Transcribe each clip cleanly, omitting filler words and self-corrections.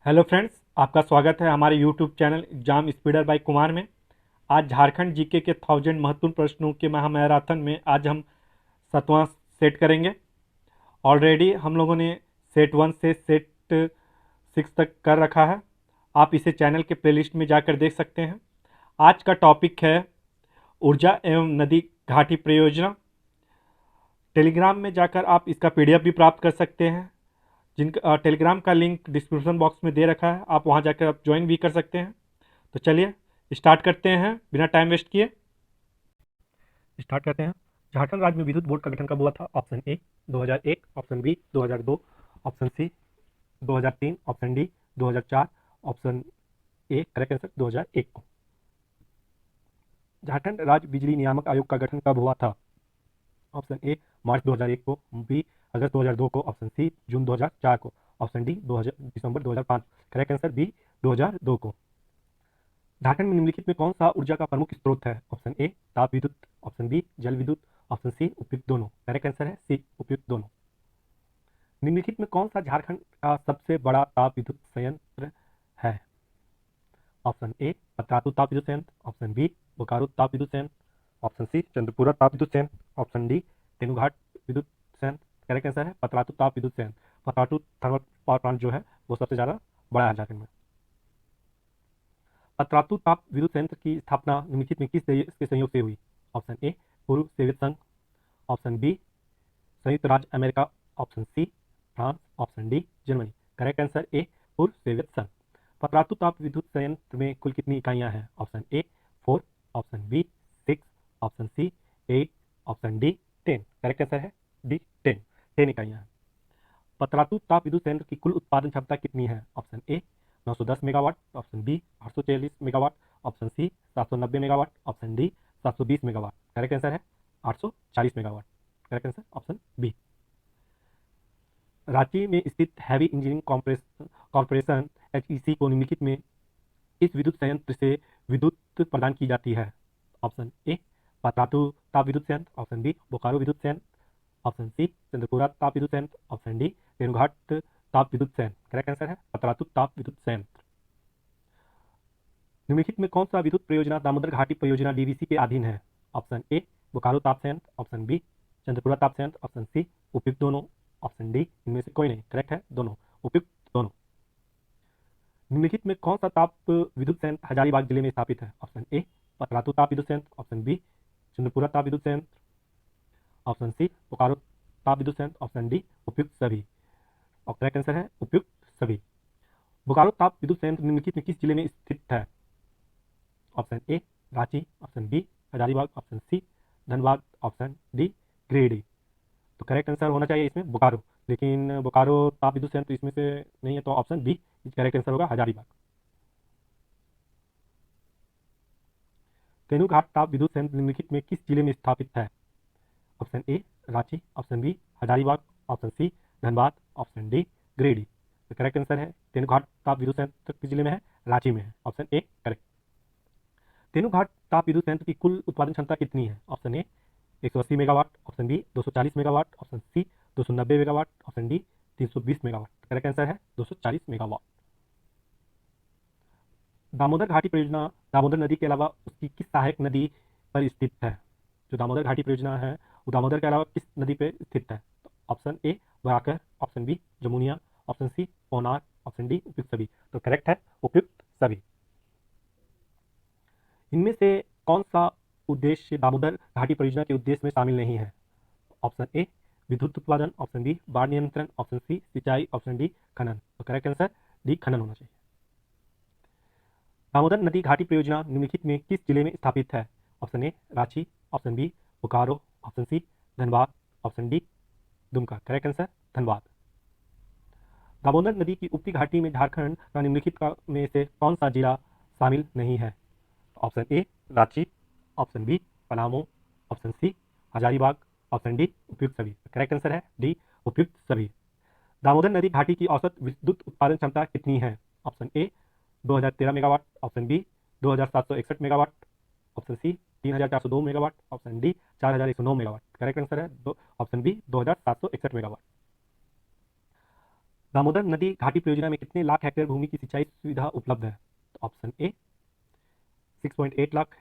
Hello friends, आपका स्वागत है हमारे YouTube channel exam speeder by Kumar में। आज झारखंड जीके के 1000 महत्वपूर्ण प्रश्नों के महामैराथन में आज हम 7वां सेट करेंगे। ऑलरेडी हम लोगों ने सेट 1 से सेट 6 तक कर रखा है। आप इसे चैनल के प्लेलिस्ट में जाकर देख सकते हैं। आज का टॉपिक है ऊर्जा एवं नदी घाटी परियोजना। टेलीग्राम में जाकर आप इसका पीडीएफ भी प्राप्त कर सकते हैं, जिनका टेलीग्राम का लिंक डिस्क्रिप्शन बॉक्स में दे रखा है। आप वहां जाकर आप ज्वाइन भी कर सकते हैं। तो चलिए स्टार्ट करते हैं बिना टाइम वेस्ट किए। स्टार्ट करते हैं। झारखंड राज्य में विद्युत बोर्ड का गठन कब हुआ था? Option A 2001, option B 2002, option C 2003, option D 2004, option A correct answer 2001 को। झारखंड राज्य बिजली नियामक आयोग का गठन कब हुआ था? ऑप्शन ए मार्च 2001 को, बी अगस्त 2002 को, ऑप्शन सी जून 2004 को, ऑप्शन डी 2000 दिसंबर 2005। करेक्ट आंसर बी 2002 को। झारखंड में निम्नलिखित में कौन सा ऊर्जा का प्रमुख स्रोत है? ऑप्शन ए ताप विद्युत, ऑप्शन बी जल विद्युत, ऑप्शन सी उपयुक्त दोनों। करेक्ट आंसर है सी उपयुक्त दोनों। निम्नलिखित में कौन सा झारखंड का सबसे बड़ा ताप विद्युत संयंत्र है? ऑप्शन ए पतरातू ताप विद्युत संयंत्र, ऑप्शन बी बोकारो ताप विद्युत संयंत्र, ऑप्शन सी चंद्रपुरा ताप विद्युत संयंत्र, ऑप्शन डी तेनुघाट विद्युत संयंत्र। करेक्ट आंसर है पतरातू ताप विद्युत संयंत्र। पतरातू थर्मल पावर प्लांट जो है वो सबसे ज्यादा बड़ा है झारखंड में। पतरातू ताप विद्युत संयंत्र की स्थापना निम्नलिखित में किस देश के सहयोग से हुई? ऑप्शन ए पूर्व सोवियत संघ, ऑप्शन बी संयुक्त राज्य America, option C France, option D Germany. Correct answer A पूर्व सोवियत संघ। पतरातू ताप विद्युत संयंत्र में कुल कितनी इकाइयां हैं? Option A 4, option B 6, option C 8, option D 10। Correct answer है डी 10 इकाइयां हैं। पतरातू ताप विद्युत संयंत्र की कुल उत्पादन क्षमता कितनी है? Option A 910 megawatt, option B 840 megawatt, option C 790 megawatt, option D 720 megawatt. Correct answer है 840 megawatt. Correct answer option B. Ranchi में स्थित हैवी इंजीनियरिंग कॉर्पोरेशन एचईसी को निम्नलिखित में इस विद्युत संयंत्र से विद्युत प्रदान की जाती है? ऑप्शन ए पतरातू ताप विद्युत संयंत्र, ऑप्शन बी बोकारो विद्युत संयंत्र, ऑप्शन सी चंद्रपुरा ताप विद्युत संयंत्र, ऑप्शन डी तेनुघाट ताप विद्युत संयंत्र। करेक्ट आंसर है पतरातू ताप विद्युत संयंत्र। निम्नलिखित में कौन सा विद्युत परियोजना दामोदर घाटी परियोजना डीवीसी के अधीन है? ऑप्शन ए बोकारो ताप संयंत्र, ऑप्शन बी चंद्रपुरा ताप संयंत्र, ऑप्शन सी उपयुक्त दोनों, ऑप्शन डी इनमें से कोई नहीं। करेक्ट है दोनों, उपयुक्त दोनों। निम्नलिखित में कौन सा ताप विद्युत संयंत्र हजारीबाग जिले में स्थापित है? ऑप्शन ए पतरातू ताप विद्युत संयंत्र, ऑप्शन बी चंद्रपुरा ताप विद्युत संयंत्र, ऑप्शन सी बोकारो ताप विद्युत संयंत्र, ऑप्शन डी उपयुक्त सभी। और करेक्ट आंसर है उपयुक्त सभी। बोकारो ताप विद्युत संयंत्र निम्नलिखित में किस जिले में स्थित है? Option A Ranchi, option B Hazaribagh, option C Dhanbad, option D Giridih. तो करेक्ट आंसर होना चाहिए इसमें बोकारो, लेकिन बोकारो ताप विद्युत संयंत्र इसमें से नहीं है, तो ऑप्शन बी करेक्ट आंसर होगा हजारीबाग। तेनुघाट ताप विद्युत संयंत्र निम्नलिखित में किस जिले में स्थापित है? Option A Ranchi, option B Hazaribagh, option C Dhanbad, option D Giridih. तो करेक्ट आंसर है तेनुघाट ताप विद्युत संयंत्र किस जिले में है? रांची में है। Option A correct. तेनुघाट ताप विद्युत संयंत्र की कुल उत्पादन क्षमता कितनी है? Option A 180 megawatt, option B 240 megawatt, option C 290 megawatt, option D 320 megawatt. Correct answer है 240 मेगावाट। दामोदर घाटी परियोजना दामोदर नदी के अलावा उसकी किस सहायक नदी पर स्थित है? जो दामोदर घाटी परियोजना है वो दामोदर के अलावा किस नदी पर स्थित है? तो option A Barakar, option B Jamunia, option C Ponar, option D उपयुक्त सभी। तो करेक्ट है उपयुक्त सभी। इनमें से कौन सा उद्देश्य दामोदर घाटी परियोजना के उद्देश्य में शामिल नहीं है? ऑप्शन ए विद्युत उत्पादन, ऑप्शन बी बाढ़ नियंत्रण, ऑप्शन सी सिंचाई, ऑप्शन डी खनन। तो करेक्ट आंसर डी खनन होना चाहिए। दामोदर नदी घाटी परियोजना निम्नलिखित में किस जिले में स्थापित है? Option A Ranchi, option B Bokaro, option C Dhanbad, option D Dumka. Correct answer Dhanbad. Damodar नदी की उपती घाटी में झारखंड का निम्नलिखित में से कौन सा जिला शामिल नहीं है? Option A Ranchi, option B Palamu, option C Hazaribagh, option D उपयुक्त सभी। करेक्ट आंसर है डी उपयुक्त सभी। दामोदर नदी घाटी की औसत विद्युत उत्पादन क्षमता कितनी है? Option A 2013 megawatt, option B 2761 megawatt, option C 3402 megawatt, option D 4109 megawatt. Correct answer है ऑप्शन बी 2761 मेगावाट। दामोदर नदी घाटी परियोजना में कितने लाख हेक्टेयर भूमि की सिंचाई सुविधा उपलब्ध है? तो option A 6.8 lakh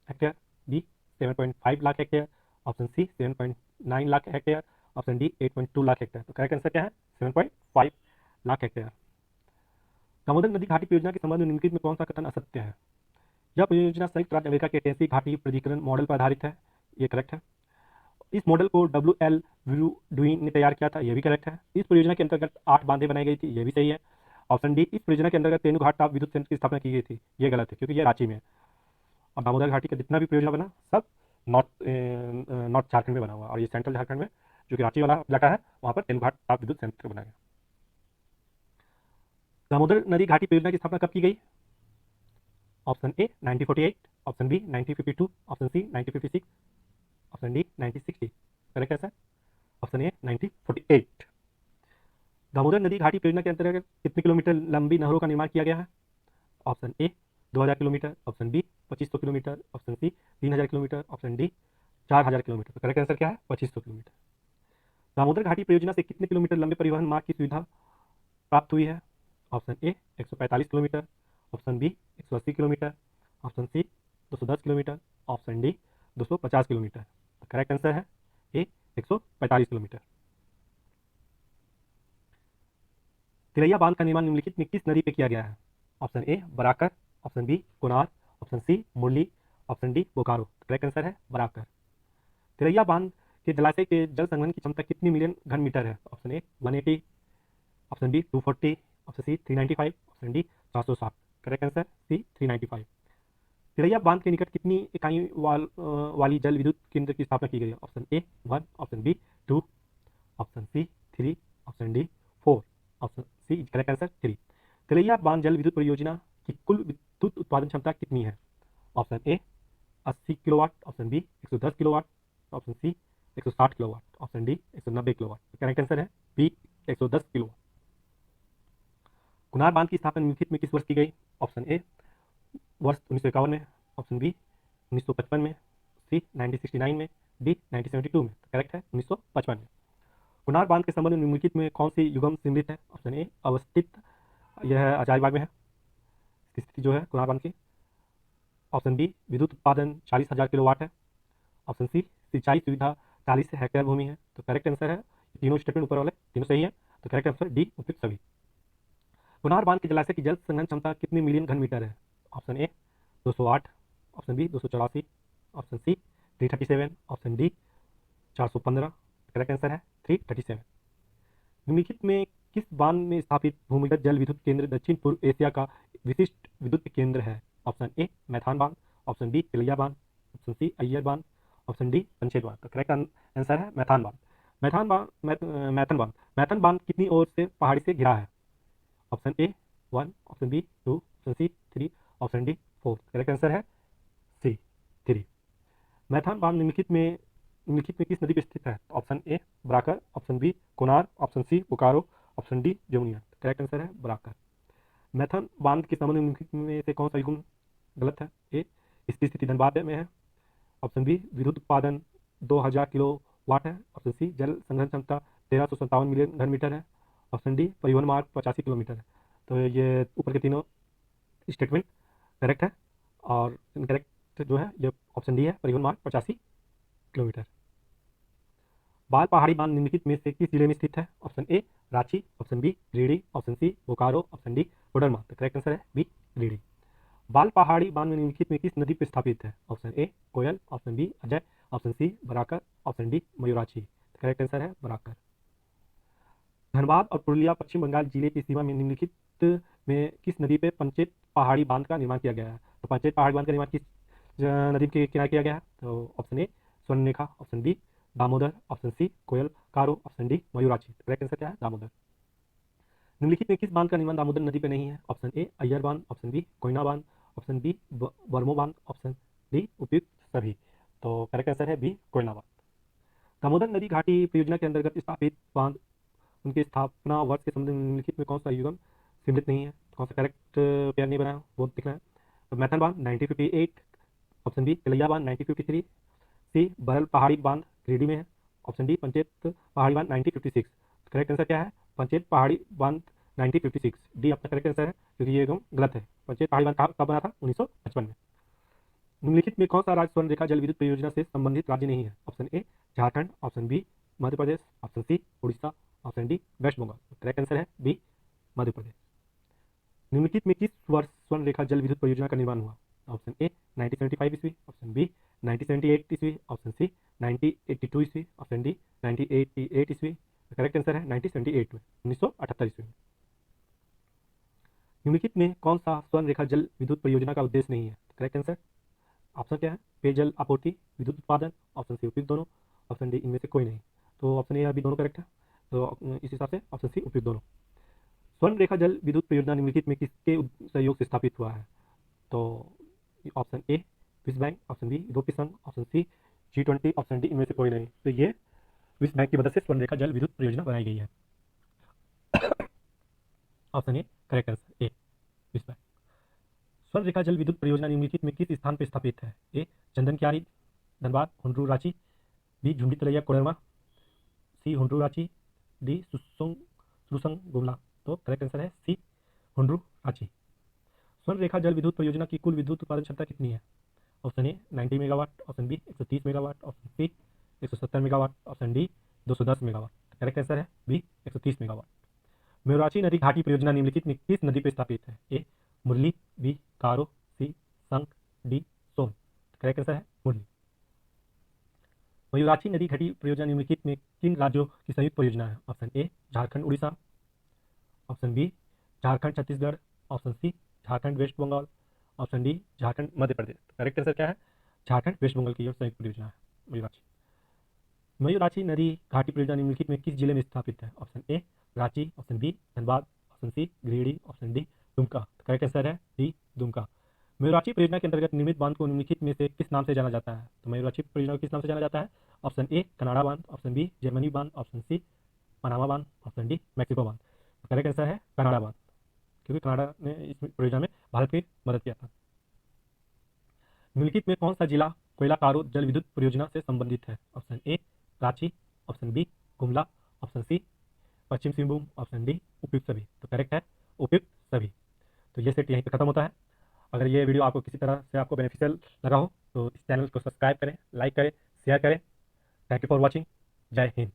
hectare, B 7.5 lakh hectare, option C 7.9 lakh hectare, option D 8.2 lakh hectare. तो करेक्ट आंसर क्या है? 7.5 लाख हेक्टेयर। दामोदर नदी घाटी परियोजना के संबंध में निम्नलिखित में कौन सा कथन असत्य है? यह परियोजना संयुक्त राज्य अमेरिका के टेनेसी घाटी प्राधिकरण मॉडल पर आधारित है, ये करेक्ट है। इस मॉडल को WL ड्यूइन ने तैयार किया था, यह भी करेक्ट है। इस परियोजना के अंतर्गत 8 बांधें बनाई गई थी, यह भी सही है। ऑप्शन डी, इस परियोजना के अंतर्गत तेनुघाट ताप विद्युत संयंत्र की स्थापना की गई थी, यह गलत है क्योंकि यह रांची में है। और दामोदर घाटी का जितना भी परियोजना बना सब नॉर्थ नॉर्थ झारखंड में बना हुआ, और ये सेंट्रल झारखंड में जो कि रांची वाला इलाका है वहाँ पर तेनुघाट ताप विद्युत संयंत्र बना गया। दामोदर नदी घाटी परियोजना की स्थापना कब की गई? Option A 1948, option B 1952, option C 1956, option D 1960। Correct answer option A 1948। Damodar नदी घाटी परियोजना के अंतर्गत कितने किलोमीटर लंबी नहरों का निर्माण किया गया है? Option A 2000 kilometre, option B 2500 kilometre, option C 3000 kilometre, option D 4000 kilometre. तो करेक्ट आंसर क्या है? 2500 किलोमीटर। दामोदर घाटी परियोजना से कितने किलोमीटर लंबे परिवहन मार्ग की सुविधा प्राप्त हुई है? Option A 145 kilometre, option B 180 kilometre, option C 210 kilometre, option D 250 kilometre. Correct answer है ए 145 किलोमीटर। तिलैया बांध का निर्माण निम्नलिखित में किस नदी पे किया गया है? Option A Barakar, option B Konar, option C Murli, option D Bokaro. Correct answer है बराकर। तिलैया बांध के जलाशय के जल संग्रहण की क्षमता कितनी मिलियन घन मीटर है? Option A 180, option B 240, option C 395, option D 460। Correct answer C 395। Tilaiya बांध के निकट कितनी इकाई वाली जल विद्युत केंद्र की स्थापना की गई है? Option A 1, option B 2, option C 3, option D 4, option C correct answer 3। Tilaiya बांध जल विद्युत परियोजना की कुल विद्युत उत्पादन क्षमता कितनी है? Option A 80 kilowatt, option B 110 kilowatt, option C 160 kilowatt, option D 190 kilowatt. Correct answer है बी 110 किलोवाट। कुनार बांध की स्थापना निम्नलिखित में किस वर्ष की गई? ऑप्शन ए वर्ष 1951 में, ऑप्शन बी 1955 में, सी 1969 में, डी 1972 में। करेक्ट है 1955 में। कुनार बांध के संबंध में निम्नलिखित में कौन सी युगम सम्मिलित है? ऑप्शन ए अवस्थित, यह हजारीबाग में है इसकी स्थिति जो है कुनार बांध की। ऑप्शन बी विद्युत उत्पादन 40,000 किलोवाट है, ऑप्शन सी सिंचाई सुविधा 40 हेक्टेयर भूमि है। तो करेक्ट आंसर है तीनों स्टेटमेंट ऊपर वाले तीनों सही है, तो करेक्ट आंसर डी उपयुक्त सभी। कुनार बांध के जलाशय की जल संग्रहण क्षमता कितनी मिलियन घन मीटर है? Option A 208, option B 284, option C 337, option D 415। Correct answer है 337। निम्नलिखित में किस बांध में स्थापित भूमिगत जल विद्युत केंद्र दक्षिण पूर्व एशिया का विशिष्ट विद्युत केंद्र है? ऑप्शन ए मैथान बांध, ऑप्शन बी तिलैया बांध, ऑप्शन सी अय्यर बांध, ऑप्शन डी पंचेत बांध। तो करेक्ट आंसर है मैथान बांध। मैथन बांध कितनी ओर से पहाड़ी से घिरा है? Option A 1, option B 2, option C 3, option D 4। Correct answer है सी 3। मैथान बांध निम्नलिखित में किस नदी पर स्थित है? Option A Barakar, option B Konar, option C Bokaro, option D Jamunia. Correct answer है बराकर। मैथान बांध के संबंध में निम्नलिखित में से कौन सा युग्म गलत है? ए इसकी स्थिति धनबाद में है, ऑप्शन बी विद्युत उत्पादन 2000 किलो वाट है, ऑप्शन सी जल संग्रहण क्षमता 1357 मिलियन घन मीटर है, ऑप्शन डी परिवहन मार्ग 85 किलोमीटर है। तो ये ऊपर के तीनों स्टेटमेंट करेक्ट है, और इनकरेक्ट जो है ये ऑप्शन डी है परिवहन मार्ग 85 किलोमीटर। बाल पहाड़ी बांध निम्नलिखित में से किस जिले में स्थित है? Option A Ranchi, option B Giridih, option C Bokaro, option D Koderma. तो करेक्ट आंसर है बी गिरिडीह। बाल पहाड़ी बांध में निम्नलिखित में किस नदी पर स्थापित है? Option A Koel, option B Ajay, option C Barakar, option D Mayurakshi. Correct answer है बराकर। धनबाद और पुरुलिया पश्चिम बंगाल जिले की सीमा में निम्नलिखित में किस नदी पे पंचेत पहाड़ी बांध का निर्माण किया गया है? तो पंचेत पहाड़ी बांध का निर्माण किस नदी के किनारे किया गया है? तो option A Swarnrekha, option B Damodar, option C Koel Karo, option D Mayurakshi. Correct answer क्या है? दामोदर। निम्नलिखित में किस बांध का निर्माण दामोदर नदी पर नहीं है? ऑप्शन ए अय्यर बांध, ऑप्शन बी कोयना बांध, ऑप्शन बी वर्मो बांध, ऑप्शन डी उपयुक्त सभी। तो करेक्ट आंसर है बी कोयना बांध। दामोदर नदी घाटी परियोजना के अंतर्गत स्थापित बांध उनके स्थापना वर्ष के संबंध में निम्नलिखित में कौन सा युगम सम्मिलित नहीं है? कौन सा करेक्ट पेयर नहीं बना वो दिखना है। तो मैथन बांध 1958, ऑप्शन बी तिलैया बांध 1953, सी बरल पहाड़ी बांध गिरिडीह में है, ऑप्शन डी पंचेत पहाड़ी बांध 1956। करेक्ट आंसर क्या है? पंचेत पहाड़ी बांध 1956। डी आपका करेक्ट आंसर है, क्योंकि ये एकदम गलत है। पंचेत पहाड़ी बांध कब बना था? 1955 में। निम्नलिखित में कौन सा राज्य स्वर्ण रेखा जल विद्युत परियोजना से संबंधित राज्य नहीं है? Option A Jharkhand, option B Madhya Pradesh, option C Orissa, option D West Bengal. Correct answer है बी मध्य प्रदेश। निम्नलिखित में किस वर्ष स्वर्ण रेखा जल विद्युत परियोजना का निर्माण हुआ? ऑप्शन ए 1975 ईस्वी, ऑप्शन बी 1978 ईस्वी, ऑप्शन सी 1982 ईस्वी, ऑप्शन डी 1988 ईस्वी। करेक्ट आंसर है 1978 में, 1978 ईस्वी में। निम्नलिखित में कौन सा स्वर्ण रेखा जल विद्युत परियोजना का उद्देश्य नहीं है? करेक्ट आंसर ऑप्शन क्या है? पेयजल आपूर्ति, विद्युत उत्पादन, ऑप्शन सी उपयुक्त दोनों, ऑप्शन डी इनमें से कोई नहीं। तो ऑप्शन ए अभी दोनों करेक्ट है, तो इस हिसाब से ऑप्शन सी उपयुक्त दोनों। स्वर्ण रेखा जल विद्युत परियोजना निम्नलिखित में किसके सहयोग से स्थापित हुआ है? तो ऑप्शन ए विश्व बैंक, ऑप्शन बी यूरोपीय संघ, option C G20, option D इनमें से कोई नहीं। तो ये विश्व बैंक की मदद से स्वर्ण रेखा जल विद्युत परियोजना बनाई गई है। ऑप्शन ए करेक्ट आंसर, ए विश्व बैंक। स्वर्ण रेखा जल विद्युत परियोजना निम्नलिखित में किस स्थान पर स्थापित है? ए चंदन क्यारी धनबाद हुंड्रू रांची, बी झुंडी तलैया कोडरमा, सी हुंड्रू रांची, डी सुसंग गुमला। तो करेक्ट आंसर है सी हुंड्रू रांची। स्वर्ण रेखा जल विद्युत परियोजना की कुल विद्युत उत्पादन क्षमता कितनी है? Option A 90 megawatt, option B 130 megawatt, option C 170 megawatt, option D 210 megawatt. Correct answer है बी 130 मेगावाट। मेरुराची नदी घाटी परियोजना निम्नलिखित में किस नदी पर स्थापित है? ए मुरली, बी कारो, सी संक, डी सोन। करेक्ट आंसर है मुरली। मयूराक्षी नदी घाटी परियोजना निम्नलिखित में किन राज्यों की संयुक्त परियोजना है? Option A Jharkhand Orissa, option B Jharkhand Chhattisgarh, option C Jharkhand West Bengal, option D Jharkhand Madhya Pradesh. Correct answer क्या है? झारखंड वेस्ट बंगाल की संयुक्त परियोजना है मयूराक्षी। मयूराक्षी नदी घाटी परियोजना निम्नलिखित में किस जिले में स्थापित है? Option A Ranchi, option B Dhanbad, option C Giridih, option D Dumka. Correct answer है डी दुमका। मयूराक्षी परियोजना के अंतर्गत निर्मित बांध को निम्नलिखित में से किस नाम से जाना जाता है? तो मयूराक्षी परियोजना को किस नाम से जाना जाता है? ऑप्शन ए कनाडा बांध, ऑप्शन बी जर्मनी बांध, ऑप्शन सी पनामा बांध, ऑप्शन डी मैक्सिको बांध। करेक्ट आंसर है कनाडा बांध, क्योंकि कनाडा ने इस परियोजना में भारत की मदद किया था। निम्नलिखित में कौन सा जिला कोयला कारो जल विद्युत परियोजना से संबंधित है? Option A Ranchi, option B Gumla, option C Paschim Singhbhum, option D उपयुक्त सभी। तो करेक्ट है उपयुक्त सभी। तो ये सेट यहीं पे खत्म होता है। अगर ये वीडियो आपको किसी तरह से आपको बेनिफिशियल लगा हो तो इस चैनल को सब्सक्राइब करें, लाइक करें, शेयर करें। Thank you for watching. जय हिंद।